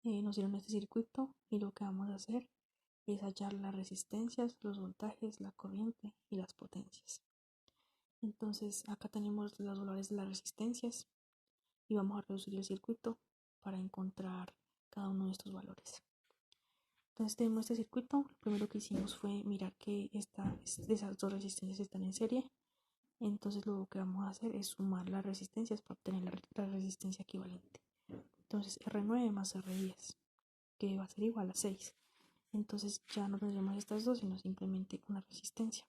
nos dieron este circuito y lo que vamos a hacer es hallar las resistencias, los voltajes, la corriente y las potencias. Entonces acá tenemos los valores de las resistencias y vamos a reducir el circuito para encontrar cada uno de estos valores. Entonces tenemos este circuito. Lo primero que hicimos fue mirar que esas dos resistencias están en serie. Entonces lo que vamos a hacer es sumar las resistencias para obtener la resistencia equivalente. Entonces R9 más R10, que va a ser igual a 6. Entonces ya no tendremos estas dos, sino simplemente una resistencia.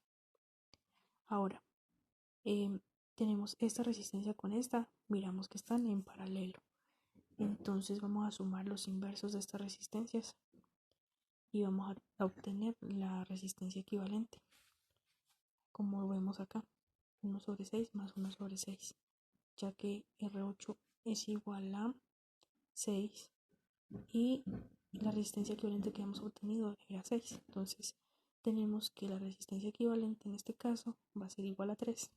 Ahora, tenemos esta resistencia con esta, miramos que están en paralelo. Entonces vamos a sumar los inversos de estas resistencias y vamos a obtener la resistencia equivalente, como lo vemos acá, 1 sobre 6 más 1 sobre 6, ya que R8 es igual a 6 y la resistencia equivalente que hemos obtenido era 6. Entonces tenemos que la resistencia equivalente en este caso va a ser igual a 3.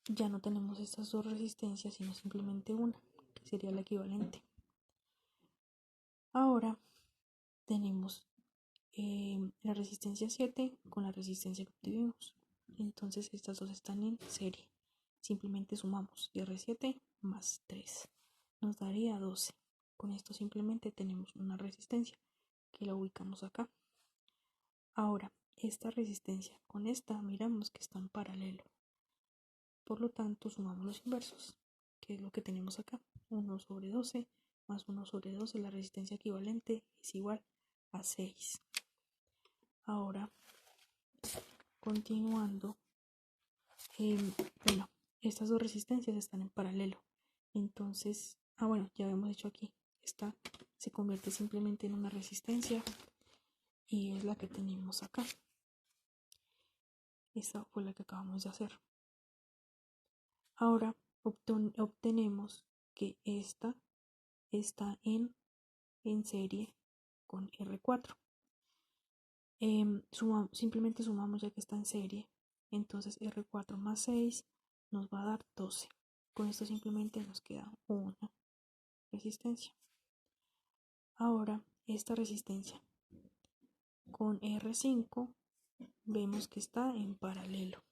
Ya no tenemos estas dos resistencias, sino simplemente una, que sería la equivalente. Ahora tenemos la resistencia 7 con la resistencia que obtuvimos. Entonces estas dos están en serie. Simplemente sumamos R7 más 3. Nos daría 12. Con esto simplemente tenemos una resistencia que la ubicamos acá. Ahora, esta resistencia con esta miramos que está en paralelo. Por lo tanto, sumamos los inversos, que es lo que tenemos acá. 1 sobre 12 más 1 sobre 12, la resistencia equivalente es igual a 6. Ahora, continuando, bueno, estas dos resistencias están en paralelo. Entonces, ya habíamos hecho aquí. Esta se convierte simplemente en una resistencia y es la que tenemos acá. Esta fue la que acabamos de hacer. Ahora obtenemos que esta está en serie con R4. Simplemente sumamos ya que está en serie. Entonces R4 más 6 nos va a dar 12. Con esto simplemente nos queda una resistencia. Ahora esta resistencia con R5 vemos que está en paralelo.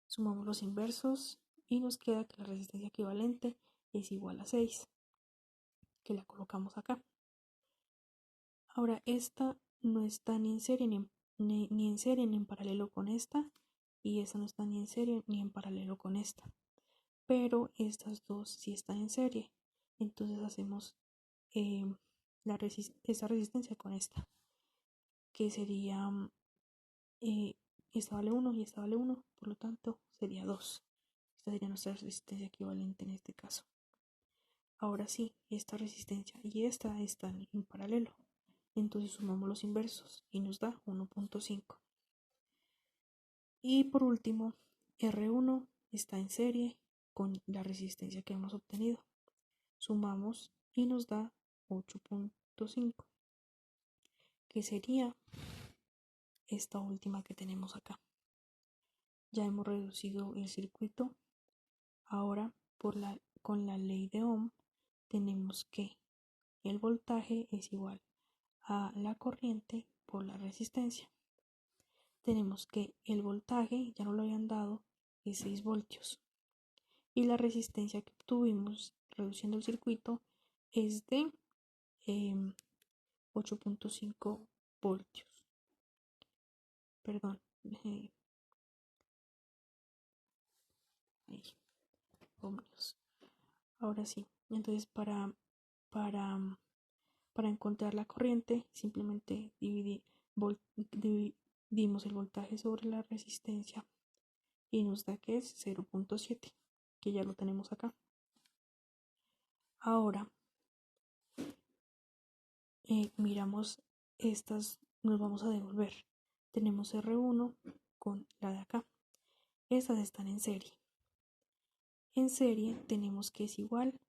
Sumamos los inversos y nos queda que la resistencia equivalente es igual a 6, que la colocamos acá. Ahora esta no está ni en serie ni en serie ni en paralelo con esta, y esta no está ni en serie ni en paralelo con esta, pero estas dos sí están en serie. Entonces hacemos esta resistencia con esta, que sería esta vale 1 y esta vale 1, por lo tanto sería 2. Esta sería nuestra resistencia equivalente en este caso. Ahora sí, esta resistencia y esta están en paralelo. Entonces sumamos los inversos y nos da 1.5. Y por último, R1 está en serie con la resistencia que hemos obtenido. Sumamos y nos da 8.5, que sería esta última que tenemos acá. Ya hemos reducido el circuito. Ahora, con la ley de Ohm, tenemos que el voltaje es igual a la corriente por la resistencia. Tenemos que el voltaje, ya no lo habían dado, es 6 voltios. Y la resistencia que obtuvimos reduciendo el circuito es de 8.5 voltios. Perdón. Ohmios. Ahora sí. Entonces para, para encontrar la corriente simplemente dividimos el voltaje sobre la resistencia y nos da que es 0.7, que ya lo tenemos acá. Ahora miramos estas, nos vamos a devolver. Tenemos R1 con la de acá. Estas están en serie. En serie tenemos que es igual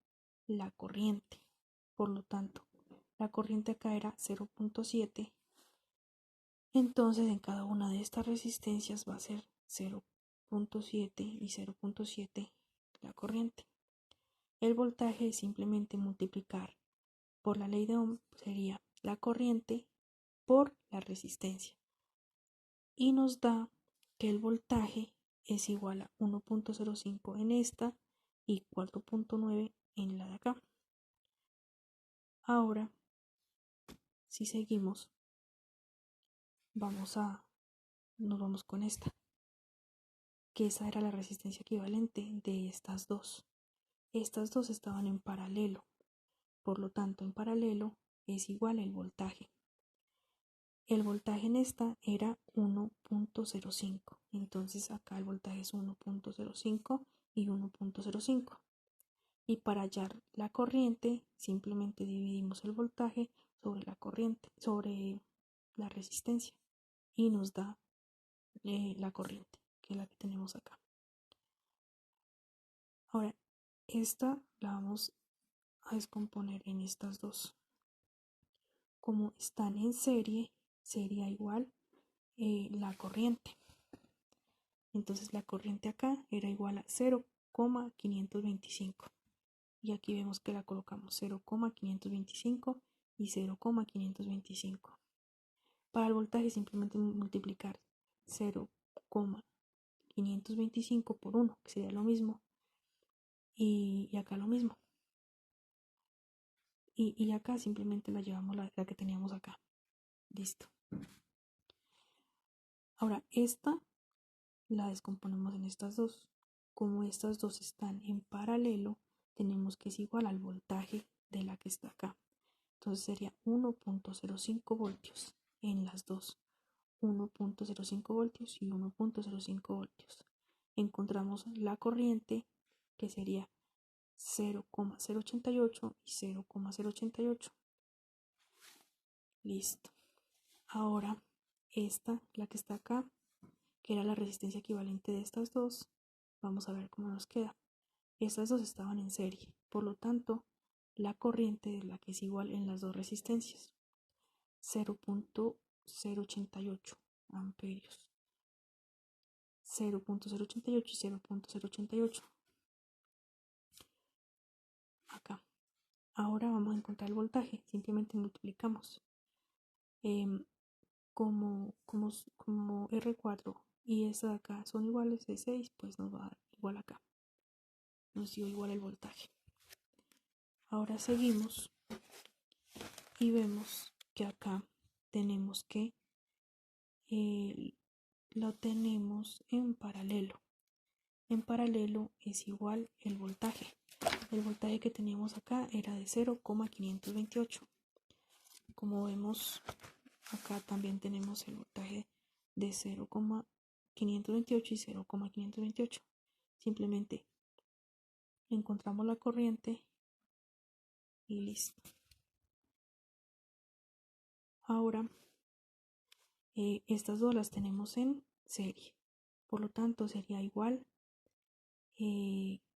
la corriente. Por lo tanto, la corriente acá era 0.7. Entonces en cada una de estas resistencias va a ser 0.7 y 0.7 la corriente. El voltaje es simplemente multiplicar por la ley de Ohm sería la corriente por la resistencia. Y nos da que el voltaje es igual a 1.05 en esta y 4.9 en la de acá. Ahora, si seguimos, nos vamos con esta, que esa era la resistencia equivalente de estas dos. Estas dos estaban en paralelo, por lo tanto en paralelo es igual el voltaje. El voltaje en esta era 1.05, entonces acá el voltaje es 1.05 y 1.05. Y para hallar la corriente simplemente dividimos el voltaje sobre la corriente, sobre la resistencia, y nos da la corriente, que es la que tenemos acá. Ahora, esta la vamos a descomponer en estas dos. Como están en serie, sería igual la corriente. Entonces la corriente acá era igual a 0,525. Y aquí vemos que la colocamos 0,525 y 0,525. Para el voltaje simplemente multiplicar 0,525 por 1, que sería lo mismo. Y acá lo mismo. Y acá simplemente la llevamos la que teníamos acá. Listo. Ahora esta la descomponemos en estas dos. Como estas dos están en paralelo, tenemos que es igual al voltaje de la que está acá. Entonces sería 1.05 voltios en las dos. 1.05 voltios y 1.05 voltios. Encontramos la corriente, que sería 0,088 y 0,088. Listo. Ahora esta, la que está acá, que era la resistencia equivalente de estas dos, vamos a ver cómo nos queda. Estas dos estaban en serie, por lo tanto la corriente es la que es igual en las dos resistencias, 0.088 amperios. 0.088 y 0.088 acá. Ahora vamos a encontrar el voltaje, simplemente multiplicamos. Como R4 y esta de acá son iguales de 6, pues nos va a dar igual acá. Nos dio igual el voltaje. Ahora seguimos y vemos que acá tenemos que lo tenemos en paralelo. En paralelo es igual el voltaje. El voltaje que teníamos acá era de 0,528. Como vemos, acá también tenemos el voltaje de 0,528 y 0,528. Simplemente encontramos la corriente y listo. Ahora, estas dos las tenemos en serie. Por lo tanto, sería igual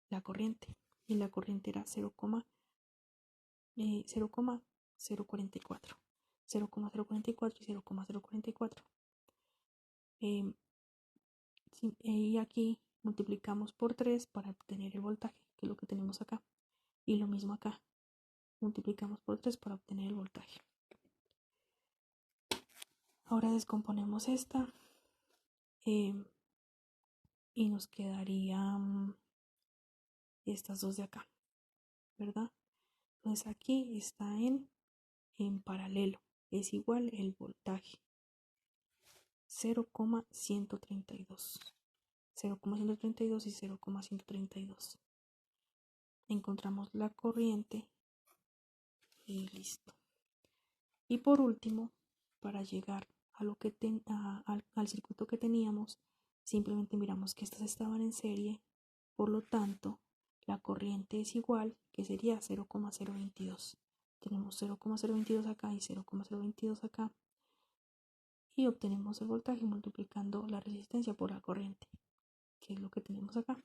la corriente. Y la corriente era 0,044. 0,044 y 0,044. Y aquí multiplicamos por 3 para obtener el voltaje, que es lo que tenemos acá. Y lo mismo acá. Multiplicamos por 3 para obtener el voltaje. Ahora descomponemos esta. Y nos quedarían estas dos de acá, ¿verdad? Entonces aquí está en paralelo. Es igual el voltaje. 0,132. 0,132 y 0,132. Encontramos la corriente y listo. Y por último, para llegar a lo que al circuito que teníamos, simplemente miramos que estas estaban en serie, por lo tanto la corriente es igual, que sería 0,022. Tenemos 0,022 acá y 0,022 acá, y obtenemos el voltaje multiplicando la resistencia por la corriente, que es lo que tenemos acá.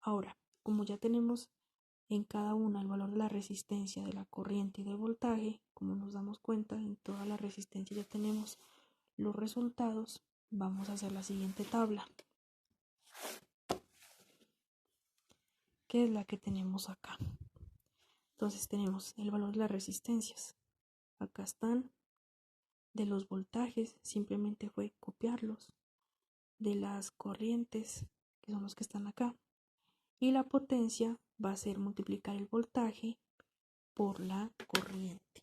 Ahora, como ya tenemos en cada una el valor de la resistencia, de la corriente y del voltaje, como nos damos cuenta, en toda la resistencia ya tenemos los resultados. Vamos a hacer la siguiente tabla, que es la que tenemos acá. Entonces tenemos el valor de las resistencias. Acá están. De los voltajes, simplemente fue copiarlos. De las corrientes, que son los que están acá. Y la potencia va a ser multiplicar el voltaje por la corriente.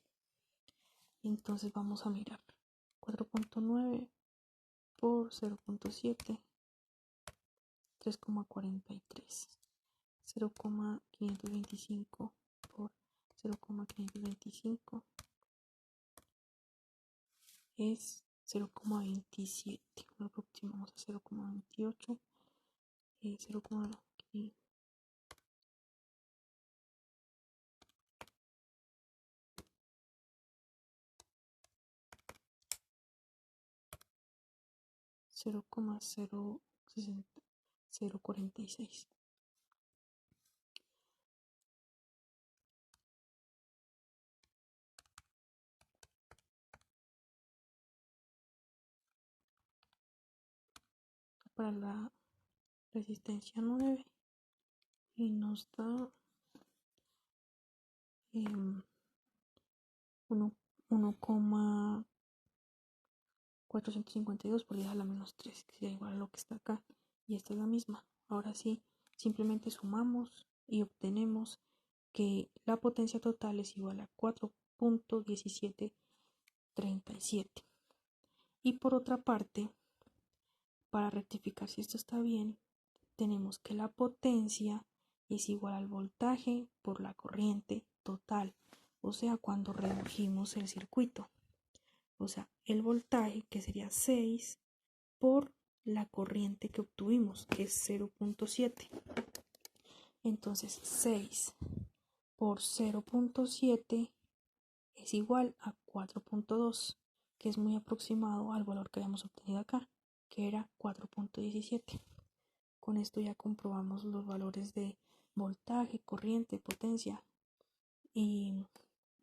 Entonces vamos a mirar. 4.9 por 0.7, 3,43. 0,525 por 0,525 es 0,27. Lo aproximamos a 0,28. 0,046. Para la resistencia 9 y nos da 1,452 por 10 a la menos 3, que sería igual a lo que está acá. Y esta es la misma. Ahora sí, simplemente sumamos y obtenemos que la potencia total es igual a 4.1737. Y por otra parte, para rectificar si esto está bien, tenemos que la potencia es igual al voltaje por la corriente total, o sea, cuando redujimos el circuito. O sea, el voltaje, que sería 6 por la corriente que obtuvimos, que es 0.7. Entonces 6 por 0.7 es igual a 4.2, que es muy aproximado al valor que habíamos obtenido acá, que era 4.17. Con esto ya comprobamos los valores de voltaje, corriente, potencia y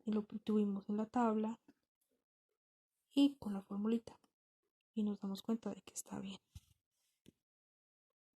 lo obtuvimos en la tabla y con la formulita, y nos damos cuenta de que está bien.